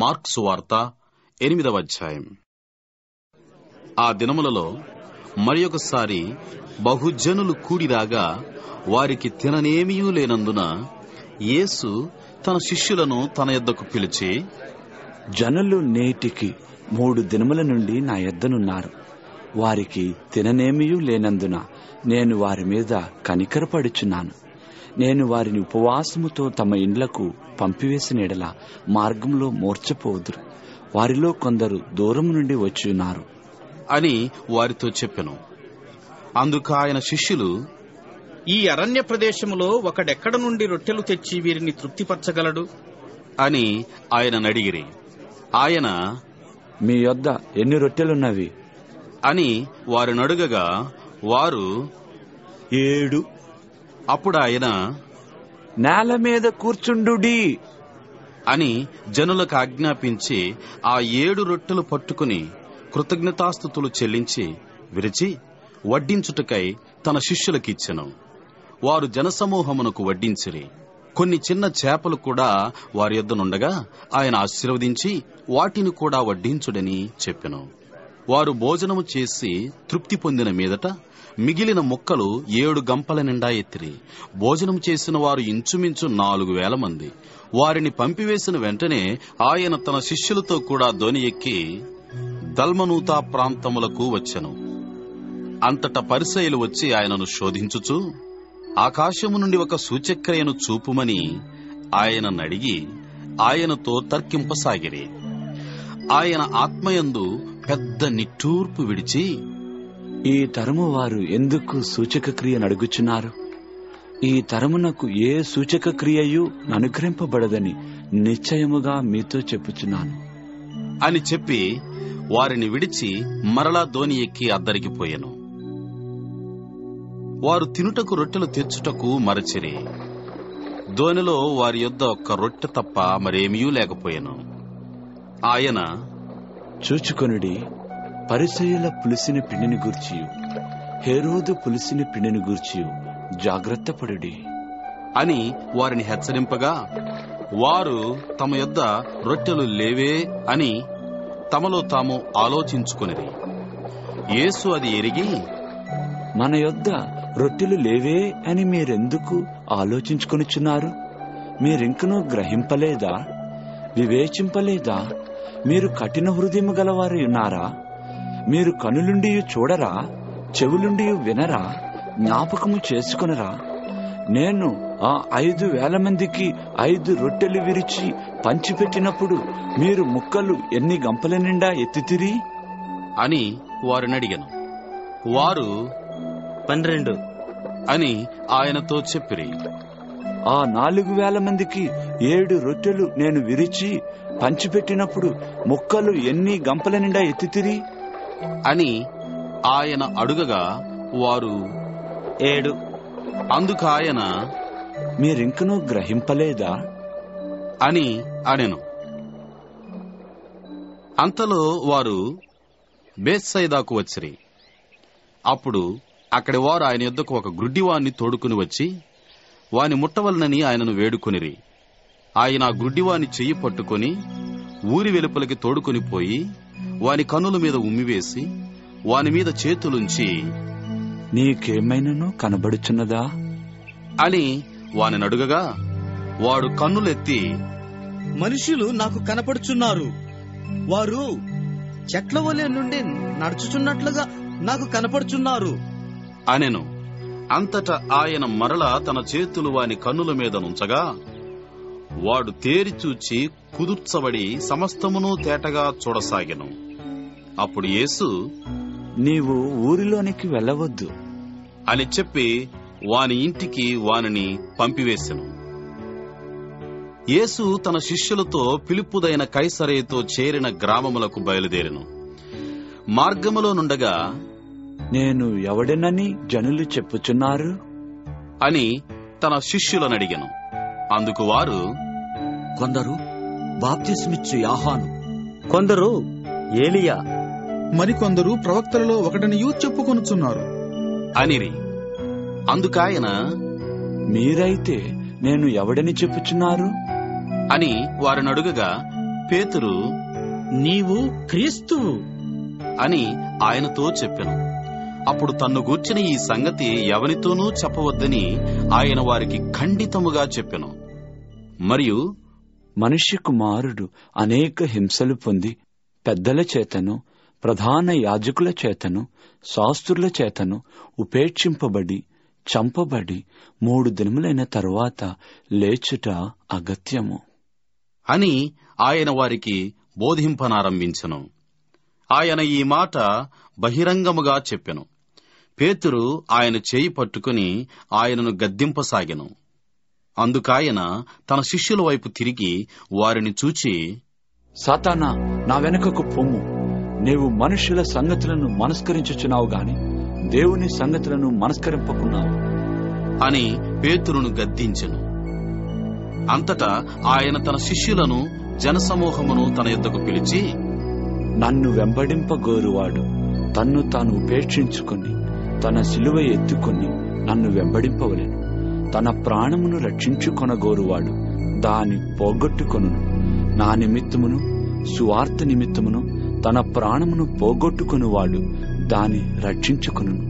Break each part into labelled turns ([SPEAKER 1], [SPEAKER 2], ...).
[SPEAKER 1] Mark సువార్త 8వ అధ్యాయం. ఆ దినములలో మరి ఒకసారి బహుజనులు కూడిరాగా వారికి తిననేమియూ లేనందున యేసు తన శిష్యులను తన యొద్దకు పిలిచి,
[SPEAKER 2] జనులు నేటికి 3 దినముల నుండి నా యొద్దనున్నారు. వారికి తిననేమియూ లేనందున నేను వారి మీద కనికరపడుచున్నాను. నేను వారిని ఉపవాసముతో తమ ఇండ్లకు పంపివేసిన ఎడల మార్గంలో మూర్ఛపోదురు. వారిలో కొందరు దూరం నుండి వచ్చి ఉన్నారు
[SPEAKER 1] అని వారితో చెప్పెను. అందుకు ఆయన శిష్యులు,
[SPEAKER 3] ఈ అరణ్య ప్రదేశములో ఒకడెక్కడ నుండి రొట్టెలు తెచ్చి వీరిని తృప్తిపరచగలడు
[SPEAKER 1] అని ఆయనను అడిగిరి. ఆయన,
[SPEAKER 2] మీ యొద్ద ఎన్ని రొట్టెలున్నవి
[SPEAKER 1] అని వారిని అడుగగా వారు
[SPEAKER 2] 7.
[SPEAKER 1] అప్పుడు ఆయన,
[SPEAKER 2] నేల మీద కూర్చుండుడి
[SPEAKER 1] అని జనులకు ఆజ్ఞాపించి ఆ 7 రొట్టెలు పట్టుకుని కృతజ్ఞతాస్తుతులు చెల్లించి విరిచి వడ్డించుటకై తన శిష్యులకిచ్చెను. వారు జనసమూహమునకు వడ్డించిరి. కొన్ని చిన్న చేపలు కూడా వారి యొద్దనుండగా ఆయన ఆశీర్వదించి వాటిని కూడా వడ్డించుడని చెప్పెను. వారు భోజనము చేసి తృప్తి పొందిన మీదట మిగిలిన ముక్కలు 7 గంపల నిండా ఎత్తిరి. భోజనం చేసిన వారు ఇంచుమించు 4,000 మంది. వారిని పంపివేసిన వెంటనే ఆయన తన శిష్యులతో కూడా దోణి ఎక్కి దల్మనూతా ప్రాంతములకు వచ్చెను. అంతటా పరిసయ్యులు వచ్చి ఆయనను శోధించుచు ఆకాశము నుండి ఒక సూచక్రియను చూపుమని ఆయనను అడిగి ఆయనతో తర్కింపసాగిరి. ఆయన ఆత్మయందు పెద్ద నిట్టూర్పు విడిచి,
[SPEAKER 2] ఈ తరము వారు ఎందుకు సూచక క్రియను అడుగుచున్నారు? ఈ తరమునకు ఏ సూచక క్రియయు అనుగ్రహింపబడదని నిశ్చయముగా మీతో చెప్పుచున్నాను
[SPEAKER 1] అని చెప్పి వారిని విడిచి మరలా దోణి ఎక్కి అద్దరికి పోయెను. వారు తినుటకు రొట్టెలు తెచ్చుటకు మరచిరి. దోణిలో వారి యొద్ద ఒక్క రొట్టె తప్ప మరేమీ లేకపోయెను. ఆయన,
[SPEAKER 2] చూచుకొనుడి, పరిసయ్యుల పులిసిన పిండిని గూర్చియు హేరోదు పులిసిన పిండిని గూర్చియు జాగ్రత్త పడుడి
[SPEAKER 1] అని వారిని హెచ్చరింపగా వారు తమ యొద్ద రొట్టెలు లేవే అని తమలో తాము ఆలోచించుకొనిరి. యేసు అది ఎరిగి,
[SPEAKER 2] మన యొద్ద రొట్టెలు లేవే అని మీరెందుకు ఆలోచించుకొనుచున్నారు? మీరింకనూ గ్రహింపలేదా? వివేచింపలేదా? మీరు కఠిన హృదయము గలవారు ఉన్నారా? మీరు కనులుండి చూడరా? చెవులుండి వినరా? జ్ఞాపకము చేసుకొనరా? నేను ఆ 5,000 మందికి 5 రొట్టెలు విరిచి పంచిపెట్టినప్పుడు మీరు ముక్కలు ఎన్ని గంపల నిండా ఎత్తితిరి
[SPEAKER 1] అని వారిని అడిగాను. వారు
[SPEAKER 3] 12
[SPEAKER 1] అని ఆయనతో చెప్పిరి.
[SPEAKER 2] ఆ 4,000 మందికి 7 రొట్టెలు నేను విరిచి పంచిపెట్టినప్పుడు ముక్కలు ఎన్ని గంపల నిండా ఎత్తితిరి
[SPEAKER 1] అని ఆయన అడుగగా వారు
[SPEAKER 3] 7.
[SPEAKER 1] అందుకు ఆయన,
[SPEAKER 2] మీరింకనూ గ్రహింపలేదా
[SPEAKER 1] అని అనెను. అంతలో వారు బేత్సయిదాకు వచ్చిరి. అప్పుడు అక్కడి వారు ఆయన యొద్దకు ఒక గుడ్డివాణ్ణి తోడుకుని వచ్చి వాని ముట్టవలనని ఆయనను వేడుకొనిరి. ఆయన ఆ గుడ్డివాని చెయ్యి పట్టుకొని ఊరి వెలుపలికి తోడుకొని పోయి వాని కన్నుల మీద ఉమ్మివేసి వాని మీద చేతులుంచి,
[SPEAKER 2] నీకేమైనను కనబడుచున్నదా
[SPEAKER 1] అని వాని అడుగగా వాడు కన్నులెత్తి,
[SPEAKER 3] మనుషులు నాకు కనపడుచున్నారు. వారు చెట్ల వలె నుండి నడుచుచున్నట్లుగా నాకు కనపడుచున్నారు
[SPEAKER 1] అనెను. అంతటా ఆయన మరలా తన చేతులు వాని కన్నుల మీద నుంచగా వాడు తేరి చూచి కుదుర్చబడి సమస్తమును తేటగా చూడసాగెను. అప్పుడు యేసు,
[SPEAKER 2] నీవు ఊరిలోనికి వెళ్ళవద్దు
[SPEAKER 1] అని చెప్పి వాని ఇంటికి వానిని పంపివేసెను. యేసు తన శిష్యులతో ఫిలిప్పుదైన కైసరేతో చేరిన గ్రామములకు బయలుదేరెను. మార్గములో నుండగా,
[SPEAKER 2] నేను ఎవడెనని జనులు చెప్పుచున్నారు
[SPEAKER 1] అని తన శిష్యులను అడిగెను. అందుకు వారు,
[SPEAKER 4] కొందరు బాప్తిస్మిచ్చు యోహాను,
[SPEAKER 3] కొందరు ఏలియా,
[SPEAKER 5] మరికొందరు ప్రవక్తలలో ఒకడనియూ చెప్పుకొనుచున్నారు
[SPEAKER 1] అనిరి. అందుకాయన,
[SPEAKER 2] మీరైతే నేను ఎవడని చెప్పుచున్నారు
[SPEAKER 1] అని వారిని అడుగగా పేతురు,
[SPEAKER 3] నీవు క్రీస్తువు
[SPEAKER 1] అని ఆయనతో చెప్పెను. అప్పుడు తన్ను గూర్చిన ఈ సంగతి ఎవనితోనూ చెప్పవద్దని ఆయన వారికి ఖండితముగా చెప్పెను. మరియు
[SPEAKER 2] మనుష్య కుమారుడు అనేక హింసలు పొంది పెద్దల చేతను ప్రధాన యాజకుల చేతను శాస్త్రుల చేతను ఉపేక్షింపబడి చంపబడి 3 దినములైన తరువాత లేచుట అగత్యము
[SPEAKER 1] అని ఆయన వారికి బోధింపనారంభించెను. ఆయన ఈ మాట బహిరంగముగా చెప్పెను. పేతురు ఆయన చేయి పట్టుకుని ఆయనను గద్దింపసాగెను. అందుకాయన తన శిష్యుల వైపు తిరిగి వారిని చూచి,
[SPEAKER 2] సాతానా, నా వెనుకకు పొమ్ము. నీవు మనుష్యుల సంగతులను మనస్కరించుచున్నావు గాని దేవుని సంగతులను మనస్కరింపకున్నావు
[SPEAKER 1] అని పేతురును గద్దించెను. అంతటా ఆయన తన శిష్యులను జనసమూహమును తన యొద్దకు పిలిచి,
[SPEAKER 2] నన్ను వెంబడింపగోరువాడు తన్ను తాను ఉపేక్షించుకొని తన సిలువ ఎత్తుకొని నన్ను వెంబడింపవలెను. తన ప్రాణమును రక్షించుకొనగోరువాడు దాని పోగొట్టుకొనును. నా నిమిత్తమును సువార్త నిమిత్తమును తన ప్రాణమును పోగొట్టుకొనువాడు దాని రక్షించుకొనును.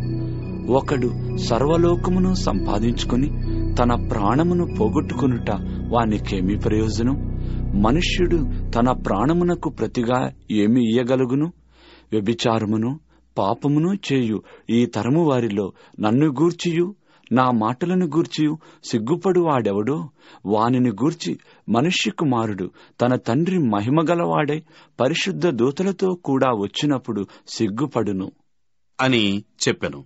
[SPEAKER 2] ఒకడు సర్వలోకమును సంపాదించుకొని తన ప్రాణమును పోగొట్టుకొనుట వానికేమి ప్రయోజనం? మనుష్యుడు తన ప్రాణమునకు ప్రతిగా ఏమి ఇయ్యగలుగును? వ్యభిచారమును పాపమును చేయు ఈ తరము వారిలో నన్ను గూర్చియు నా మాటలను గూర్చియు సిగ్గుపడు వాడెవడో వానిని గూర్చి మనుష్య కుమారుడు తన తండ్రి మహిమగలవాడై పరిశుద్ధ దూతలతో కూడా వచ్చినప్పుడు సిగ్గుపడును
[SPEAKER 1] అని చెప్పెను.